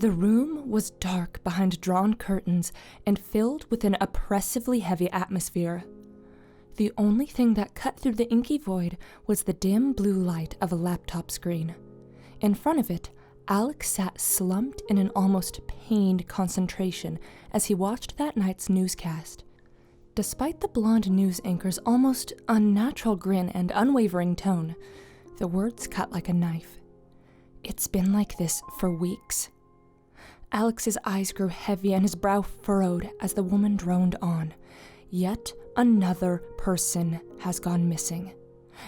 The room was dark behind drawn curtains and filled with an oppressively heavy atmosphere. The only thing that cut through the inky void was the dim blue light of a laptop screen. In front of it, Alex sat slumped in an almost pained concentration as he watched that night's newscast. Despite the blonde news anchor's almost unnatural grin and unwavering tone, the words cut like a knife. It's been like this for weeks. Alex's eyes grew heavy and his brow furrowed as the woman droned on. Yet another person has gone missing.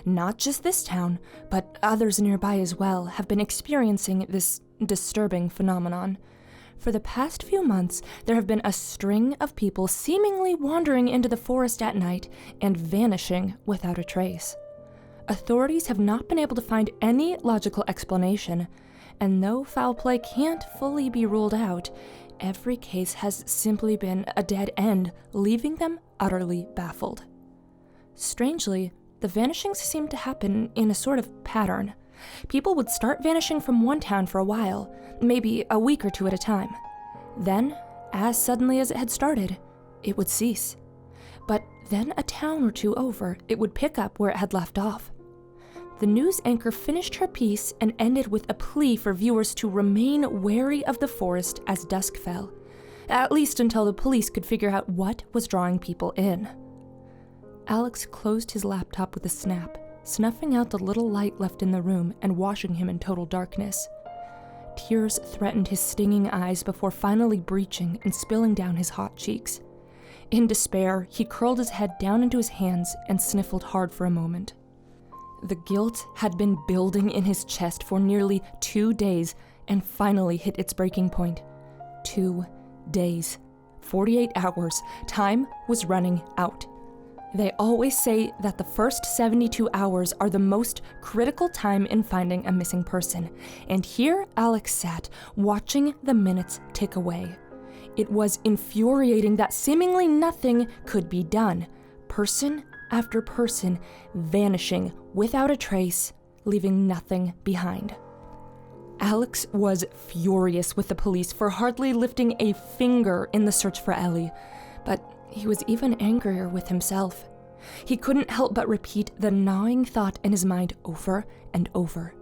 Not just this town, but others nearby as well have been experiencing this disturbing phenomenon. For the past few months, there have been a string of people seemingly wandering into the forest at night and vanishing without a trace. Authorities have not been able to find any logical explanation, and though foul play can't fully be ruled out, every case has simply been a dead end, leaving them utterly baffled. Strangely, the vanishings seem to happen in a sort of pattern. People would start vanishing from one town for a while, maybe a week or two at a time. Then, as suddenly as it had started, it would cease. But then a town or two over, it would pick up where it had left off. The news anchor finished her piece and ended with a plea for viewers to remain wary of the forest as dusk fell, at least until the police could figure out what was drawing people in. Alex closed his laptop with a snap, snuffing out the little light left in the room and washing him in total darkness. Tears threatened his stinging eyes before finally breaching and spilling down his hot cheeks. In despair, he curled his head down into his hands and sniffled hard for a moment. The guilt had been building in his chest for nearly 2 days and finally hit its breaking point. 2 days. 48 hours. Time was running out. They always say that the first 72 hours are the most critical time in finding a missing person, and here Alex sat, watching the minutes tick away. It was infuriating that seemingly nothing could be done. Person after person vanishing without a trace, leaving nothing behind. Alex was furious with the police for hardly lifting a finger in the search for Ellie, but he was even angrier with himself. He couldn't help but repeat the gnawing thought in his mind over and over.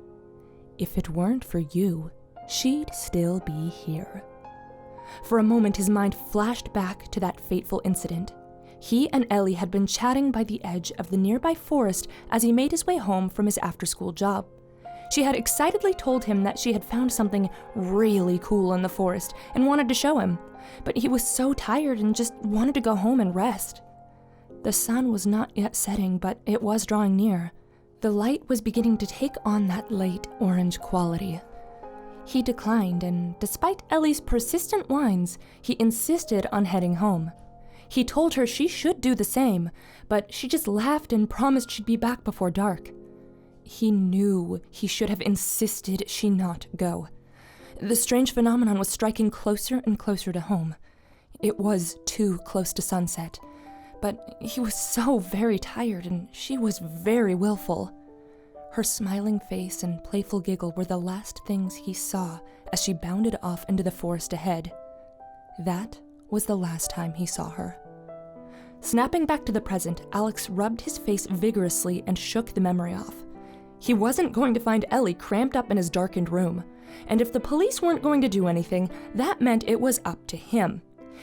If it weren't for you, she'd still be here. For a moment, his mind flashed back to that fateful incident. He and Ellie had been chatting by the edge of the nearby forest as he made his way home from his after-school job. She had excitedly told him that she had found something really cool in the forest and wanted to show him, but he was so tired and just wanted to go home and rest. The sun was not yet setting, but it was drawing near. The light was beginning to take on that late orange quality. He declined, and despite Ellie's persistent whines, he insisted on heading home. He told her she should do the same, but she just laughed and promised she'd be back before dark. He knew he should have insisted she not go. The strange phenomenon was striking closer and closer to home. It was too close to sunset, but he was so very tired and she was very willful. Her smiling face and playful giggle were the last things he saw as she bounded off into the forest ahead. That was the last time he saw her. Snapping back to the present, Alex rubbed his face vigorously and shook the memory off. He wasn't going to find Ellie cramped up in his darkened room, and if the police weren't going to do anything, that meant it was up to him.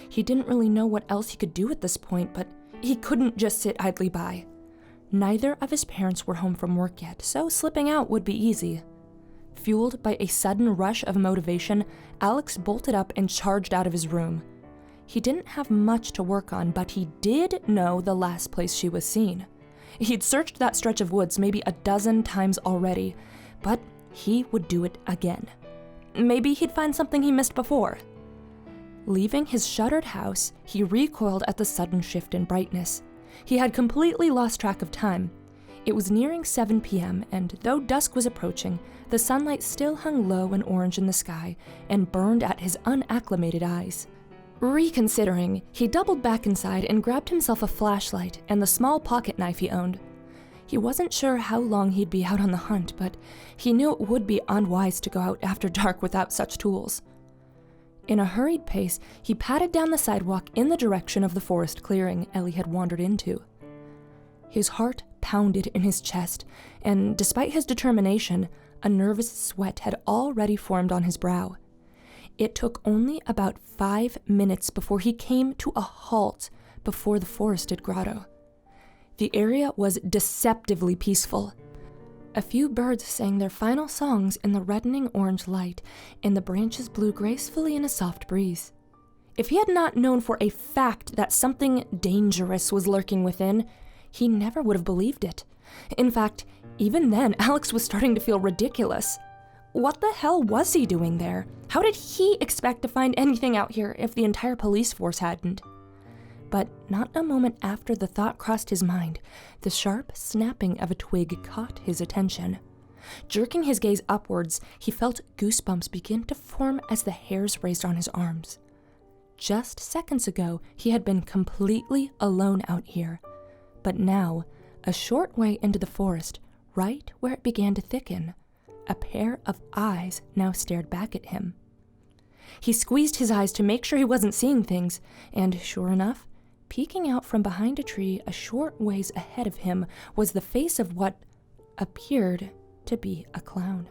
He didn't really know what else he could do at this point, but he couldn't just sit idly by. Neither of his parents were home from work yet, so slipping out would be easy. Fueled by a sudden rush of motivation, Alex bolted up and charged out of his room. He didn't have much to work on, but he did know the last place she was seen. He'd searched that stretch of woods maybe a dozen times already, but he would do it again. Maybe he'd find something he missed before. Leaving his shuttered house, he recoiled at the sudden shift in brightness. He had completely lost track of time. It was nearing 7 p.m., and though dusk was approaching, the sunlight still hung low and orange in the sky and burned at his unacclimated eyes. Reconsidering, he doubled back inside and grabbed himself a flashlight and the small pocket knife he owned. He wasn't sure how long he'd be out on the hunt, but he knew it would be unwise to go out after dark without such tools. In a hurried pace, he padded down the sidewalk in the direction of the forest clearing Ellie had wandered into. His heart pounded in his chest, and despite his determination, a nervous sweat had already formed on his brow. It took only about 5 minutes before he came to a halt before the forested grotto. The area was deceptively peaceful. A few birds sang their final songs in the reddening orange light, and the branches blew gracefully in a soft breeze. If he had not known for a fact that something dangerous was lurking within, he never would have believed it. In fact, even then, Alex was starting to feel ridiculous. What the hell was he doing there? How did he expect to find anything out here if the entire police force hadn't? But not a moment after the thought crossed his mind, the sharp snapping of a twig caught his attention. Jerking his gaze upwards, he felt goosebumps begin to form as the hairs raised on his arms. Just seconds ago, he had been completely alone out here. But now, a short way into the forest, right where it began to thicken, a pair of eyes now stared back at him. He squeezed his eyes to make sure he wasn't seeing things, and sure enough, peeking out from behind a tree a short ways ahead of him was the face of what appeared to be a clown.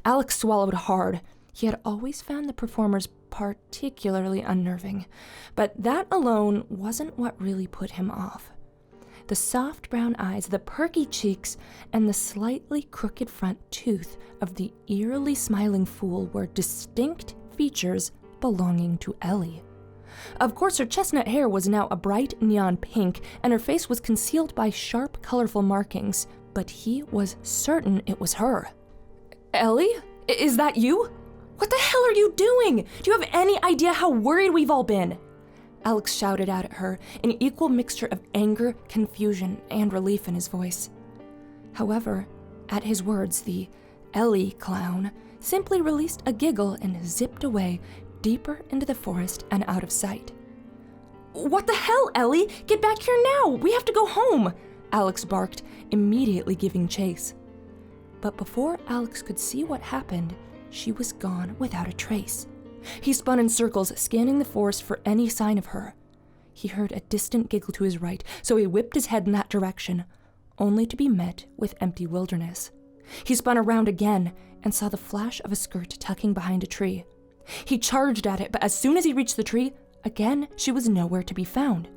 Alex swallowed hard. He had always found the performers particularly unnerving, but that alone wasn't what really put him off. The soft brown eyes, the perky cheeks, and the slightly crooked front tooth of the eerily smiling fool were distinct features belonging to Ellie. Of course, her chestnut hair was now a bright neon pink, and her face was concealed by sharp, colorful markings, but he was certain it was her. "Ellie? Is that you? What the hell are you doing? Do you have any idea how worried we've all been?" Alex shouted out at her, an equal mixture of anger, confusion, and relief in his voice. However, at his words, the Ellie clown simply released a giggle and zipped away, deeper into the forest and out of sight. "What the hell, Ellie? Get back here now! We have to go home!" Alex barked, immediately giving chase. But before Alex could see what happened, she was gone without a trace. He spun in circles, scanning the forest for any sign of her. He heard a distant giggle to his right, so he whipped his head in that direction, only to be met with empty wilderness. He spun around again and saw the flash of a skirt tucking behind a tree. He charged at it, but as soon as he reached the tree, again she was nowhere to be found.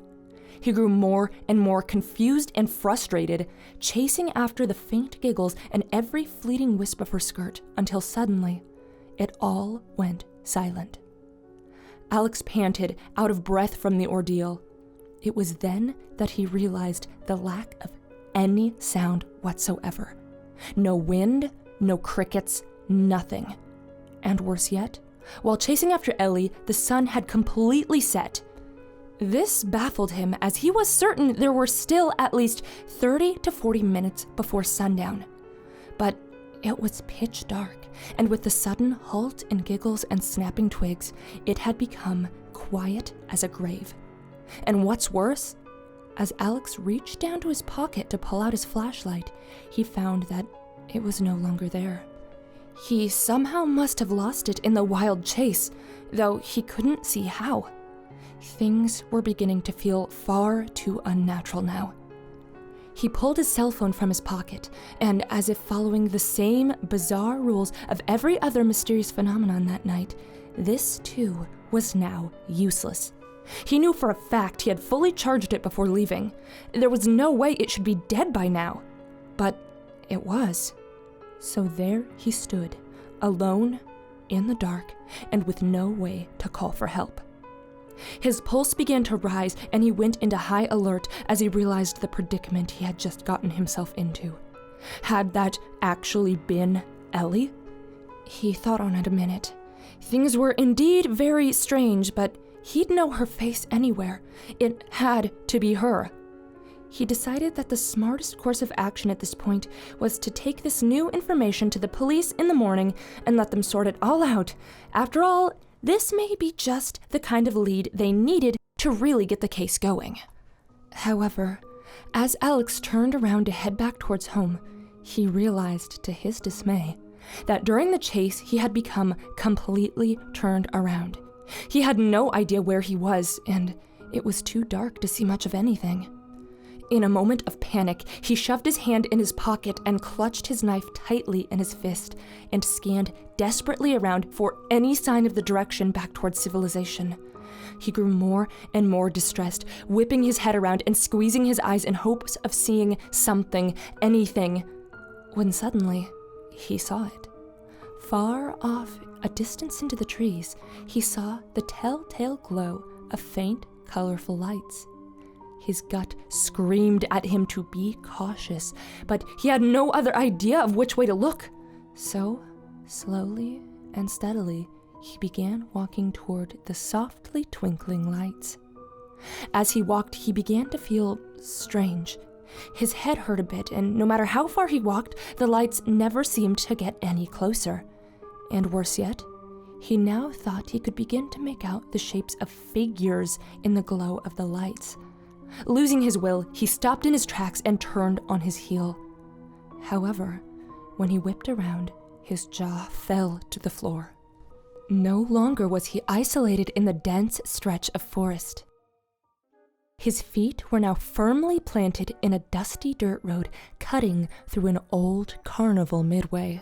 He grew more and more confused and frustrated, chasing after the faint giggles and every fleeting wisp of her skirt, until suddenly, it all went silent. Alex panted, out of breath from the ordeal. It was then that he realized the lack of any sound whatsoever. No wind, no crickets, nothing. And worse yet, while chasing after Ellie, the sun had completely set. This baffled him, as he was certain there were still at least 30 to 40 minutes before sundown. But it was pitch dark, and with the sudden halt in giggles and snapping twigs, it had become quiet as a grave. And what's worse, as Alex reached down to his pocket to pull out his flashlight, he found that it was no longer there. He somehow must have lost it in the wild chase, though he couldn't see how. Things were beginning to feel far too unnatural now. He pulled his cell phone from his pocket, and as if following the same bizarre rules of every other mysterious phenomenon that night, this too was now useless. He knew for a fact he had fully charged it before leaving. There was no way it should be dead by now. But it was. So there he stood, alone, in the dark, and with no way to call for help. His pulse began to rise, and he went into high alert as he realized the predicament he had just gotten himself into. Had that actually been Ellie? He thought on it a minute. Things were indeed very strange, but he'd know her face anywhere. It had to be her. He decided that the smartest course of action at this point was to take this new information to the police in the morning and let them sort it all out. After all, this may be just the kind of lead they needed to really get the case going. However, as Alex turned around to head back towards home, he realized, to his dismay, that during the chase he had become completely turned around. He had no idea where he was, and it was too dark to see much of anything. In a moment of panic, he shoved his hand in his pocket and clutched his knife tightly in his fist and scanned desperately around for any sign of the direction back towards civilization. He grew more and more distressed, whipping his head around and squeezing his eyes in hopes of seeing something, anything, when suddenly he saw it. Far off, a distance into the trees, he saw the telltale glow of faint, colorful lights. His gut screamed at him to be cautious, but he had no other idea of which way to look. So, slowly and steadily, he began walking toward the softly twinkling lights. As he walked, he began to feel strange. His head hurt a bit, and no matter how far he walked, the lights never seemed to get any closer. And worse yet, he now thought he could begin to make out the shapes of figures in the glow of the lights. Losing his will, he stopped in his tracks and turned on his heel. However, when he whipped around, his jaw fell to the floor. No longer was he isolated in the dense stretch of forest. His feet were now firmly planted in a dusty dirt road cutting through an old carnival midway.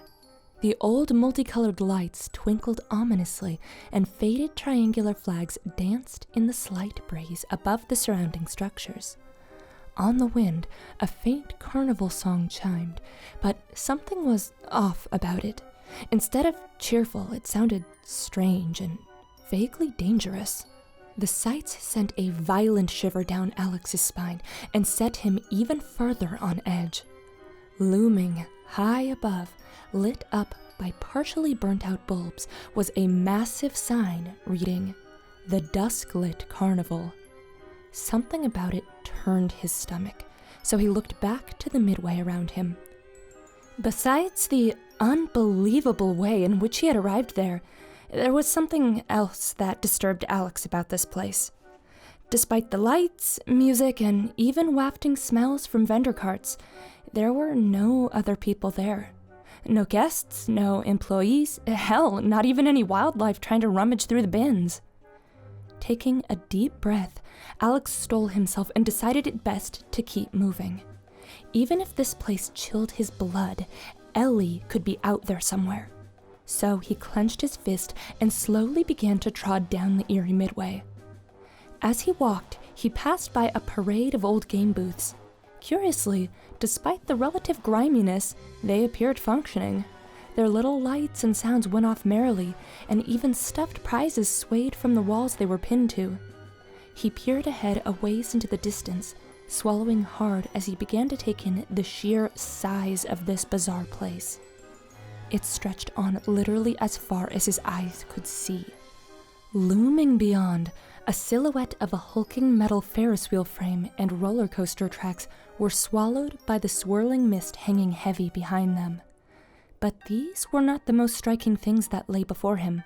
The old multicolored lights twinkled ominously, and faded triangular flags danced in the slight breeze above the surrounding structures. On the wind, a faint carnival song chimed, but something was off about it. Instead of cheerful, it sounded strange and vaguely dangerous. The sights sent a violent shiver down Alex's spine and set him even further on edge. Looming high above, lit up by partially burnt-out bulbs, was a massive sign reading, "The Dusklit Carnival." Something about it turned his stomach, so he looked back to the midway around him. Besides the unbelievable way in which he had arrived there was something else that disturbed Alex about this place. Despite the lights, music, and even wafting smells from vendor carts, there were no other people there. No guests, no employees, hell, not even any wildlife trying to rummage through the bins. Taking a deep breath, Alex stole himself and decided it best to keep moving. Even if this place chilled his blood, Ellie could be out there somewhere. So he clenched his fist and slowly began to trod down the eerie midway. As he walked, he passed by a parade of old game booths. Curiously, despite the relative griminess, they appeared functioning. Their little lights and sounds went off merrily, and even stuffed prizes swayed from the walls they were pinned to. He peered ahead a ways into the distance, swallowing hard as he began to take in the sheer size of this bizarre place. It stretched on literally as far as his eyes could see. Looming beyond, a silhouette of a hulking metal Ferris wheel frame and roller coaster tracks were swallowed by the swirling mist hanging heavy behind them. But these were not the most striking things that lay before him.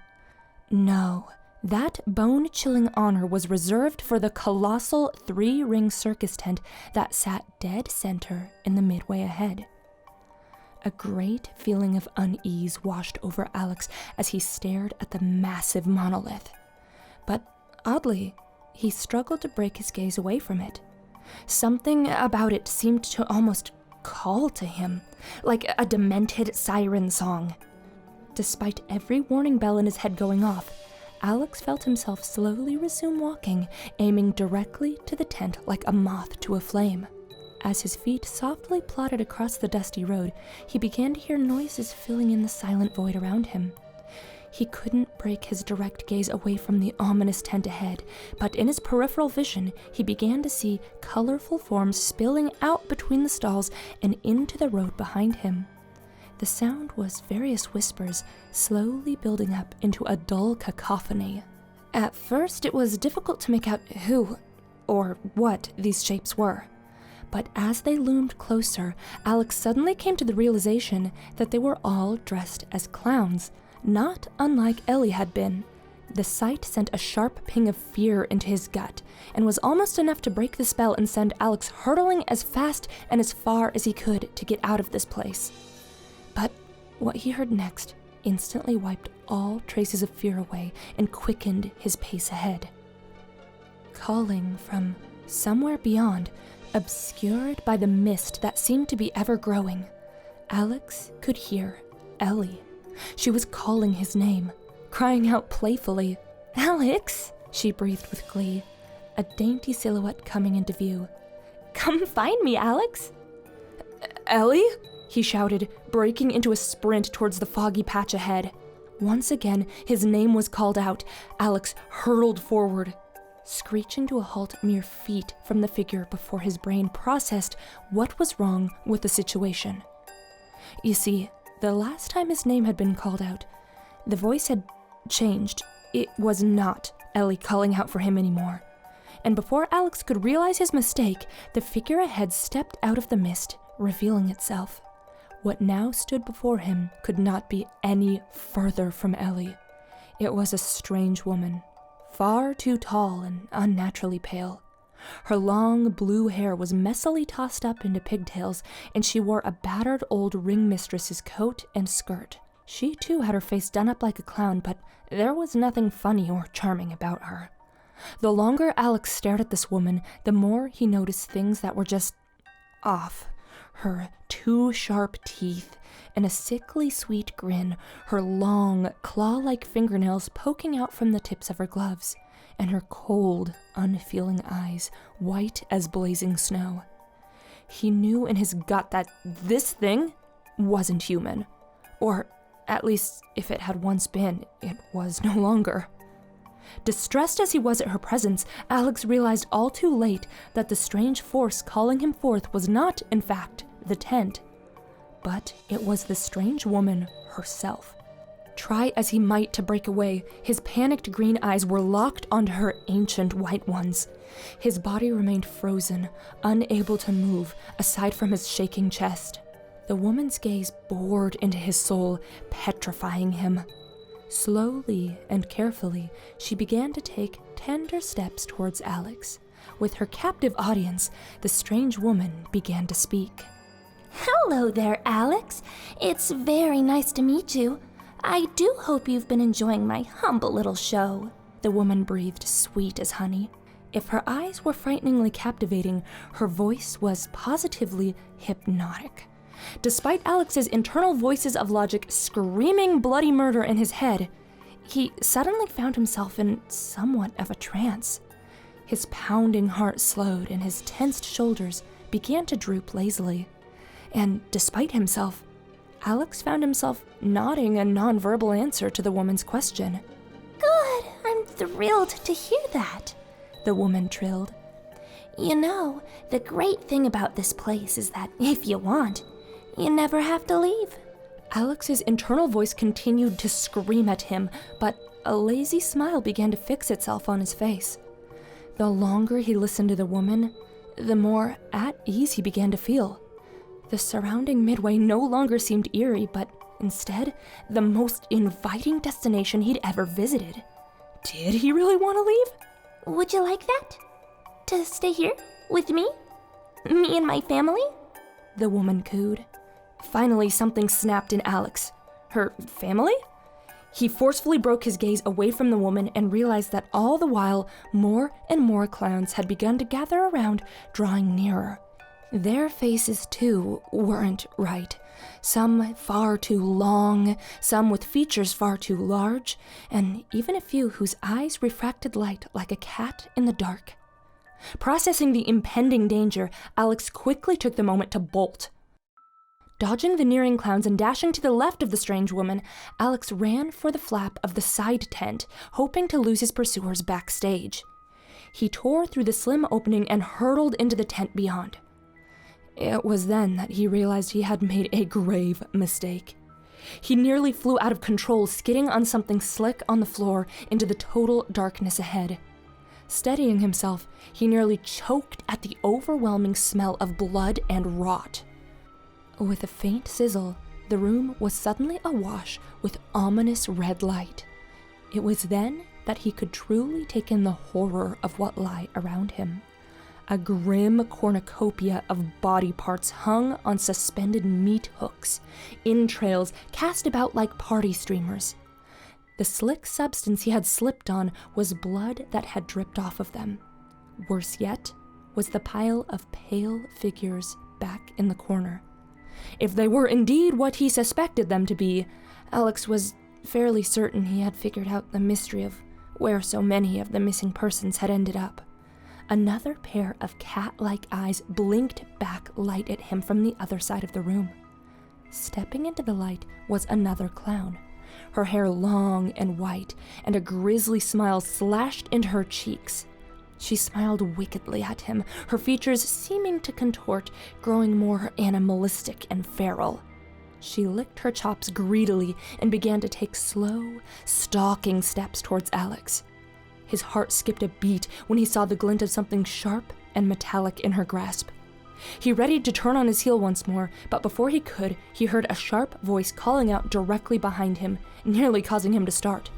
No, that bone-chilling honor was reserved for the colossal 3-ring circus tent that sat dead center in the midway ahead. A great feeling of unease washed over Alex as he stared at the massive monolith. But oddly, he struggled to break his gaze away from it. Something about it seemed to almost call to him, like a demented siren song. Despite every warning bell in his head going off, Alex felt himself slowly resume walking, aiming directly to the tent like a moth to a flame. As his feet softly plodded across the dusty road, he began to hear noises filling in the silent void around him. He couldn't break his direct gaze away from the ominous tent ahead, but in his peripheral vision, he began to see colorful forms spilling out between the stalls and into the road behind him. The sound was various whispers, slowly building up into a dull cacophony. At first, it was difficult to make out who, or what, these shapes were. But as they loomed closer, Alex suddenly came to the realization that they were all dressed as clowns, not unlike Ellie had been. The sight sent a sharp ping of fear into his gut, and was almost enough to break the spell and send Alex hurtling as fast and as far as he could to get out of this place. But what he heard next instantly wiped all traces of fear away and quickened his pace ahead. Calling from somewhere beyond, obscured by the mist that seemed to be ever growing, Alex could hear Ellie. She was calling his name, crying out playfully, "Alex!" she breathed with glee, a dainty silhouette coming into view. "Come find me, Alex!" "Ellie?" he shouted, breaking into a sprint towards the foggy patch ahead. Once again, his name was called out. Alex hurtled forward, screeching to a halt mere feet from the figure before his brain processed what was wrong with the situation. You see, the last time his name had been called out, the voice had changed. It was not Ellie calling out for him anymore. And before Alex could realize his mistake, the figure ahead stepped out of the mist, revealing itself. What now stood before him could not be any further from Ellie. It was a strange woman, far too tall and unnaturally pale. Her long blue hair was messily tossed up into pigtails, and she wore a battered old ring mistress's coat and skirt. She too had her face done up like a clown, but there was nothing funny or charming about her. The longer Alex stared at this woman, the more he noticed things that were just off. Her two sharp teeth and a sickly sweet grin, her long, claw-like fingernails poking out from the tips of her gloves, and her cold, unfeeling eyes, white as blazing snow. He knew in his gut that this thing wasn't human. Or, at least, if it had once been, it was no longer. Distressed as he was at her presence, Alex realized all too late that the strange force calling him forth was not, in fact, the tent, but it was the strange woman herself. Try as he might to break away, his panicked green eyes were locked onto her ancient white ones. His body remained frozen, unable to move, aside from his shaking chest. The woman's gaze bored into his soul, petrifying him. Slowly and carefully, she began to take tender steps towards Alex. With her captive audience, the strange woman began to speak. "Hello there, Alex. It's very nice to meet you. I do hope you've been enjoying my humble little show." The woman breathed sweet as honey. If her eyes were frighteningly captivating, her voice was positively hypnotic. Despite Alex's internal voices of logic screaming bloody murder in his head, he suddenly found himself in somewhat of a trance. His pounding heart slowed and his tensed shoulders began to droop lazily. And despite himself, Alex found himself nodding a nonverbal answer to the woman's question. "Good, I'm thrilled to hear that," the woman trilled. "You know, the great thing about this place is that if you want, you never have to leave." Alex's internal voice continued to scream at him, but a lazy smile began to fix itself on his face. The longer he listened to the woman, the more at ease he began to feel. The surrounding midway no longer seemed eerie, but instead, the most inviting destination he'd ever visited. Did he really want to leave? "Would you like that? To stay here with me? Me and my family?" the woman cooed. Finally, something snapped in Alex. Her family? He forcefully broke his gaze away from the woman and realized that all the while, more and more clowns had begun to gather around, drawing nearer. Their faces, too, weren't right. Some far too long, some with features far too large, and even a few whose eyes refracted light like a cat in the dark. Processing the impending danger, Alex quickly took the moment to bolt. Dodging the nearing clowns and dashing to the left of the strange woman, Alex ran for the flap of the side tent, hoping to lose his pursuers backstage. He tore through the slim opening and hurtled into the tent beyond. It was then that he realized he had made a grave mistake. He nearly flew out of control, skidding on something slick on the floor into the total darkness ahead. Steadying himself, he nearly choked at the overwhelming smell of blood and rot. With a faint sizzle, the room was suddenly awash with ominous red light. It was then that he could truly take in the horror of what lay around him. A grim cornucopia of body parts hung on suspended meat hooks, entrails cast about like party streamers. The slick substance he had slipped on was blood that had dripped off of them. Worse yet was the pile of pale figures back in the corner. If they were indeed what he suspected them to be, Alex was fairly certain he had figured out the mystery of where so many of the missing persons had ended up. Another pair of cat-like eyes blinked back light at him from the other side of the room. Stepping into the light was another clown, her hair long and white, and a grisly smile slashed into her cheeks. She smiled wickedly at him, her features seeming to contort, growing more animalistic and feral. She licked her chops greedily and began to take slow, stalking steps towards Alex. His heart skipped a beat when he saw the glint of something sharp and metallic in her grasp. He readied to turn on his heel once more, but before he could, he heard a sharp voice calling out directly behind him, nearly causing him to start.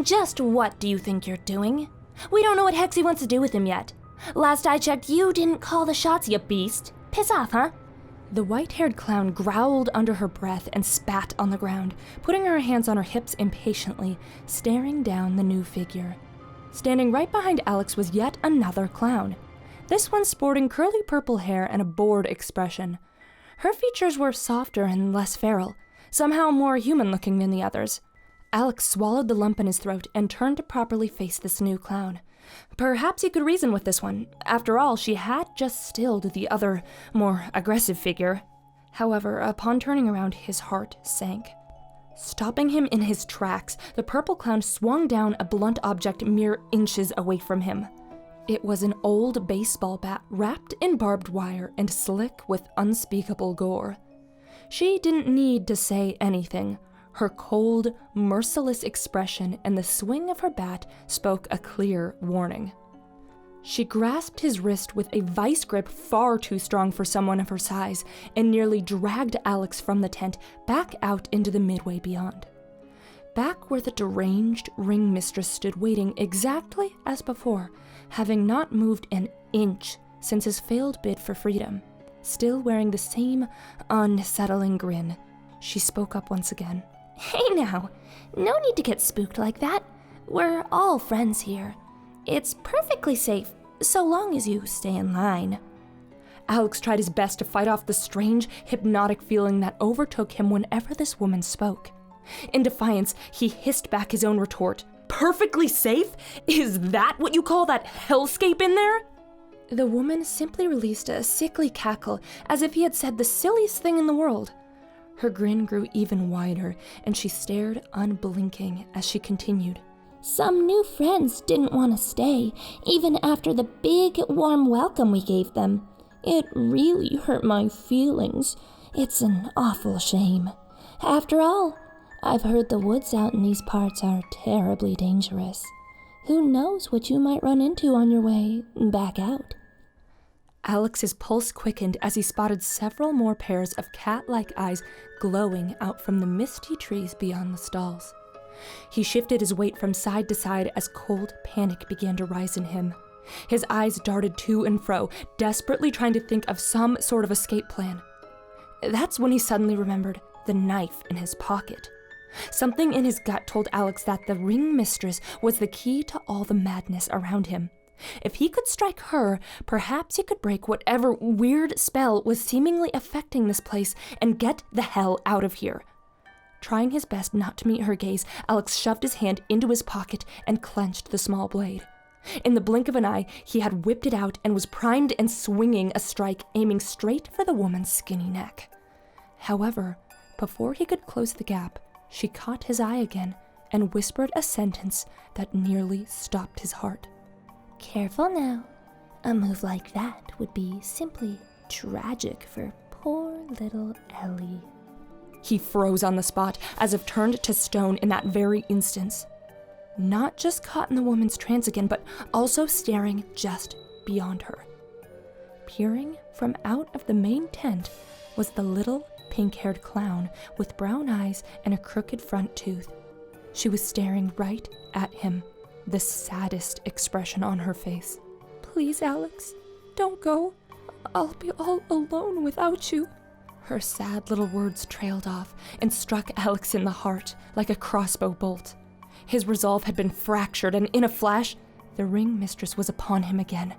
Just what do you think you're doing? We don't know what Hexi wants to do with him yet. Last I checked, you didn't call the shots, you beast. Piss off, huh? The white-haired clown growled under her breath and spat on the ground, putting her hands on her hips impatiently, staring down the new figure. Standing right behind Alex was yet another clown, this one sporting curly purple hair and a bored expression. Her features were softer and less feral, somehow more human-looking than the others. Alex swallowed the lump in his throat and turned to properly face this new clown. Perhaps he could reason with this one. After all, she had just stilled the other, more aggressive figure. However, upon turning around, his heart sank. Stopping him in his tracks, the purple clown swung down a blunt object mere inches away from him. It was an old baseball bat wrapped in barbed wire and slick with unspeakable gore. She didn't need to say anything. Her cold, merciless expression and the swing of her bat spoke a clear warning. She grasped his wrist with a vice grip far too strong for someone of her size and nearly dragged Alex from the tent back out into the midway beyond. Back where the deranged ring mistress stood waiting exactly as before, having not moved an inch since his failed bid for freedom, still wearing the same unsettling grin. She spoke up once again. Hey now, no need to get spooked like that. We're all friends here. It's perfectly safe, so long as you stay in line. Alex tried his best to fight off the strange, hypnotic feeling that overtook him whenever this woman spoke. In defiance, he hissed back his own retort. Perfectly safe? Is that what you call that hellscape in there? The woman simply released a sickly cackle, as if he had said the silliest thing in the world. Her grin grew even wider, and she stared unblinking as she continued. Some new friends didn't want to stay, even after the big, warm welcome we gave them. It really hurt my feelings. It's an awful shame. After all, I've heard the woods out in these parts are terribly dangerous. Who knows what you might run into on your way back out? Alex's pulse quickened as he spotted several more pairs of cat-like eyes glowing out from the misty trees beyond the stalls. He shifted his weight from side to side as cold panic began to rise in him. His eyes darted to and fro, desperately trying to think of some sort of escape plan. That's when he suddenly remembered the knife in his pocket. Something in his gut told Alex that the ring mistress was the key to all the madness around him. If he could strike her, perhaps he could break whatever weird spell was seemingly affecting this place and get the hell out of here. Trying his best not to meet her gaze, Alex shoved his hand into his pocket and clenched the small blade. In the blink of an eye, he had whipped it out and was primed and swinging a strike, aiming straight for the woman's skinny neck. However, before he could close the gap, she caught his eye again and whispered a sentence that nearly stopped his heart. Careful now. A move like that would be simply tragic for poor little Ellie. He froze on the spot, as if turned to stone in that very instance. Not just caught in the woman's trance again, but also staring just beyond her. Peering from out of the main tent was the little pink-haired clown with brown eyes and a crooked front tooth. She was staring right at him, the saddest expression on her face. Please, Alex, Don't go. I'll be all alone without you." Her sad little words trailed off and struck Alex in the heart like a crossbow bolt. His resolve had been fractured, and in a flash, the ring mistress was upon him again.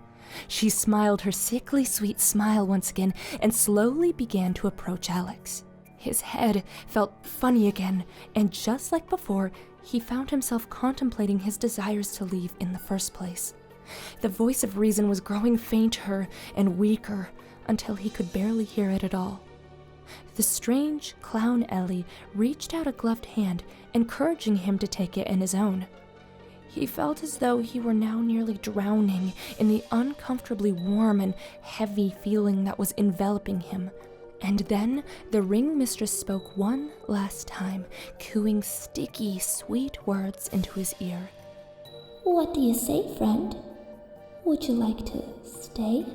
She smiled her sickly sweet smile once again and slowly began to approach Alex. His head felt funny again, and just like before, he found himself contemplating his desires to leave in the first place. The voice of reason was growing fainter and weaker until he could barely hear it at all. The strange clown Ellie reached out a gloved hand, encouraging him to take it in his own. He felt as though he were now nearly drowning in the uncomfortably warm and heavy feeling that was enveloping him. And then the ring mistress spoke one last time, cooing sticky, sweet words into his ear. "What do you say, friend? Would you like to stay?"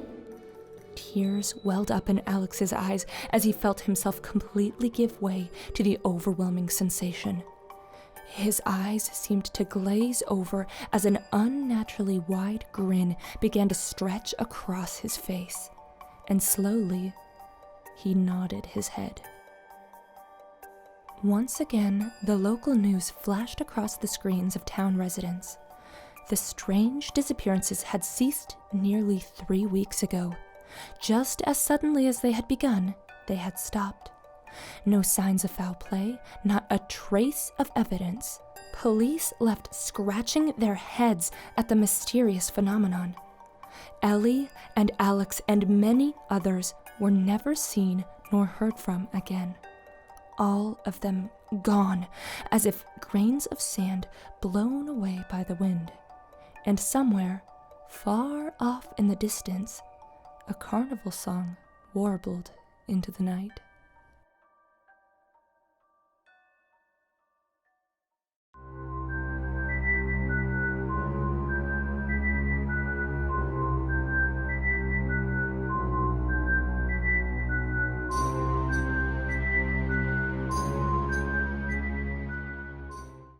Tears welled up in Alex's eyes as he felt himself completely give way to the overwhelming sensation. His eyes seemed to glaze over as an unnaturally wide grin began to stretch across his face, and slowly, he nodded his head. Once again, the local news flashed across the screens of town residents. The strange disappearances had ceased nearly 3 weeks ago. Just as suddenly as they had begun, they had stopped. No signs of foul play, not a trace of evidence. Police left scratching their heads at the mysterious phenomenon. Ellie and Alex and many others were never seen nor heard from again. All of them gone, as if grains of sand blown away by the wind. And somewhere, far off in the distance, a carnival song warbled into the night.